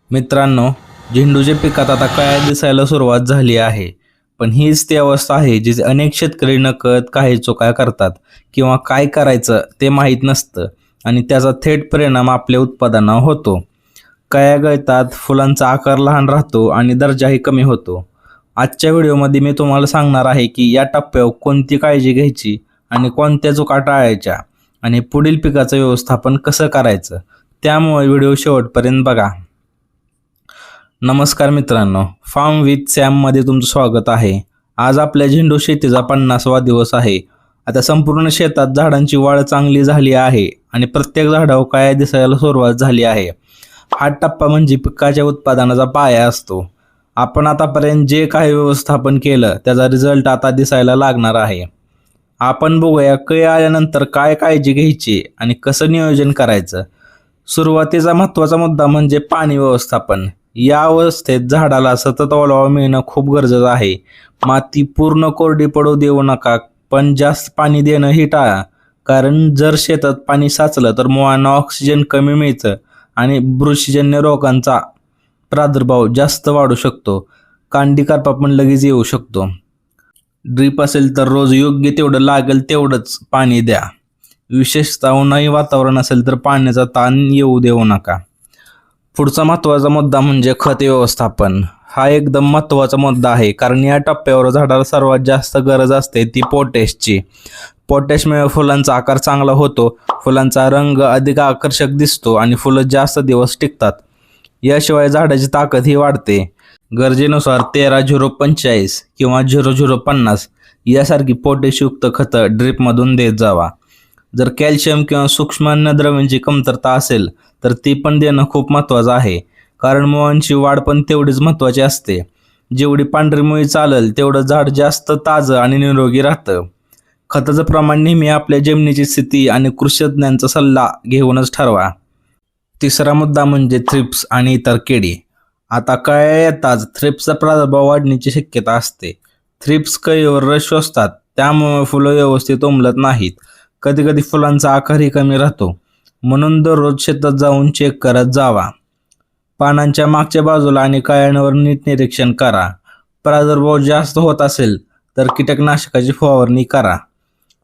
मित्रांनो, झेंडूच्या पिकात आता कळ्या दिसायला सुरुवात झाली आहे. पण हीच ती अवस्था आहे जी अनेक शेतकरी नकळत काही चुका करतात किंवा काय करायचं ते माहीत नसतं आणि त्याचा थेट परिणाम आपल्या उत्पादनावर होतो. कळ्या गळतात, फुलांचा आकार लहान राहतो आणि दर्जाही कमी होतो. आजच्या व्हिडिओमध्ये मी तुम्हाला सांगणार आहे की या टप्प्यावर कोणती काळजी घ्यायची आणि कोणत्या चुका टाळायच्या आणि पुढील पिकाचं व्यवस्थापन कसं करायचं. त्यामुळे व्हिडिओ शेवटपर्यंत बघा. नमस्कार मित्रांनो, फार्म विथ सॅममध्ये तुमचं स्वागत आहे. आज आपल्या झेंडू शेतीचा 50वा दिवस आहे. आता संपूर्ण शेतात झाडांची वाढ चांगली झाली आहे आणि प्रत्येक झाडावर कळ्या दिसायला सुरुवात झाली आहे. हा टप्पा म्हणजे पिकाच्या उत्पादनाचा पाया असतो. आपण आतापर्यंत जे काही व्यवस्थापन केलं त्याचा रिझल्ट आता दिसायला लागणार आहे. आपण बघूया कळी आल्यानंतर काय काळजी घ्यायची आणि कसं नियोजन करायचं. सुरुवातीचा महत्त्वाचा मुद्दा म्हणजे पाणी व्यवस्थापन. या अवस्थेत झाडाला सतत ओलावा मिळणं खूप गरजेचं आहे. माती पूर्ण कोरडी पडू देऊ नका, पण जास्त पाणी देणं ही टाळा. कारण जर शेतात पाणी साचलं तर मुळांना ऑक्सिजन कमी मिळतं आणि बुरशीजन्य रोगांचा प्रादुर्भाव जास्त वाढू शकतो. कांडी करपा पण लगेच येऊ शकतो. ड्रीप असेल तर रोज योग्य तेवढं लागेल तेवढंच पाणी द्या. विशेषतः उन्हाळी वातावरण असेल तर पाण्याचा ताण येऊ देऊ नका. पुढचा महत्त्वाचा मुद्दा म्हणजे खत व्यवस्थापन. हा एकदम महत्त्वाचा मुद्दा आहे, कारण या टप्प्यावर झाडाला सर्वात जास्त गरज असते ती पोटॅशची. पोटॅशमुळे फुलांचा आकार चांगला होतो, फुलांचा रंग अधिक आकर्षक दिसतो आणि फुलं जास्त दिवस टिकतात. याशिवाय झाडाची ताकदही वाढते. गरजेनुसार 13-0-45 किंवा 00-50 यासारखी पोटॅशयुक्त खतं ड्रीपमधून देत जावा. जर कॅल्शियम किंवा सूक्ष्म अन्नद्रव्यांची कमतरता असेल तर ती पण देणं खूप महत्त्वाचं आहे, कारण मुळांची वाढ पण तेवढीच महत्त्वाची असते. जेवढी पांढरी मुळी चालेल तेवढं झाड जास्त ताजं आणि निरोगी राहतं. खताचं प्रमाण नेहमी आपल्या जमिनीची स्थिती आणि कृषीतज्ञांचा सल्ला घेऊनच ठरवा. तिसरा मुद्दा म्हणजे थ्रिप्स आणि इतर किडी. आता कळ्या येताच थ्रिप्सचा प्रादुर्भाव वाढण्याची शक्यता असते. थ्रिप्स कळीवर रस शोषतात, त्यामुळे फुलं व्यवस्थित उमलत नाहीत. कधीकधी फुलांचा आकारही कमी राहतो. म्हणून दररोज शेतात जाऊन चेक करत जावा. पानांच्या मागच्या बाजूला आणि कळ्यांवर नीट निरीक्षण करा. प्रादुर्भाव जास्त होत असेल तर कीटकनाशकाची फवारणी करा.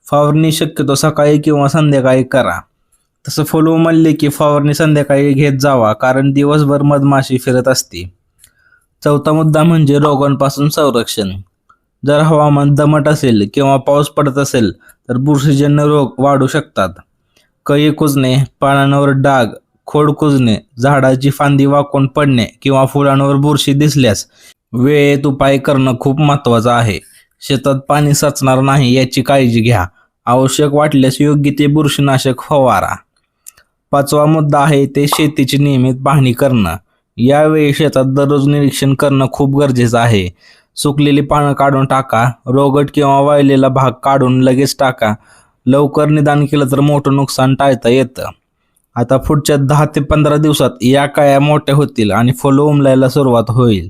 फवारणी शक्यतो सकाळी किंवा संध्याकाळी करा. तसं फुलं उमलले की फवारणी संध्याकाळी घेत जावा, कारण दिवसभर मधमाशी फिरत असते. चौथा मुद्दा म्हणजे रोगांपासून संरक्षण. जर हवामान दमट असेल किंवा पाऊस पडत असेल तर बुरशीजन्य रोग वाढू शकतात. कळी कुजणे, पानांवर डाग, खोड कुजणे, झाडाची फांदी वाकून पडणे किंवा फुलांवर बुरशी दिसल्यास वेळेत उपाय करणं खूप महत्त्वाचं आहे. शेतात पाणी साचणार नाही याची काळजी घ्या. आवश्यक वाटल्यास योग्य ते बुरशीनाशक फवारा. पाचवा मुद्दा आहे ते शेतीची नियमित पाहणी करणं. यावेळी शेतात दररोज निरीक्षण करणं खूप गरजेचं आहे. सुकलेली पानं काढून टाका. रोगट किंवा वाळलेला भाग काढून लगेच टाका. लवकर निदान केलं तर मोठं नुकसान टाळता येतं. आता पुढच्या 10 ते 15 दिवसात या कळ्या मोठ्या होतील आणि फुलं उमलायला सुरुवात होईल.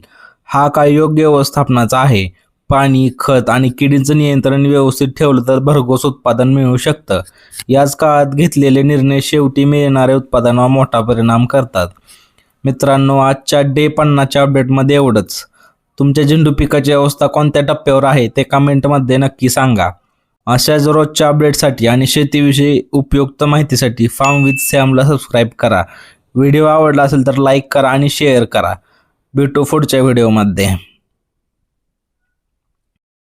हा काळ योग्य व्यवस्थापनाचा आहे. पाणी, खत आणि किडींचं नियंत्रण व्यवस्थित ठेवलं तर भरघोस उत्पादन मिळू शकतं. याच काळात घेतलेले निर्णय शेवटी मिळणाऱ्या उत्पादनावर मोठा परिणाम करतात. मित्रांनो, आजच्या डे 50च्या अपडेटमध्ये एवढंच. तुमच्या झेंडू पिकाची अवस्था कोणत्या टप्प्यावर आहे ते कमेंटमध्ये नक्की सांगा. अशाच रोजच्या अपडेटसाठी आणि शेतीविषयी उपयुक्त माहितीसाठी फार्म विथ सॅमला सबस्क्राईब करा. व्हिडिओ आवडला असेल तर लाईक करा आणि शेअर करा. भेटू पुढच्या व्हिडिओमध्ये.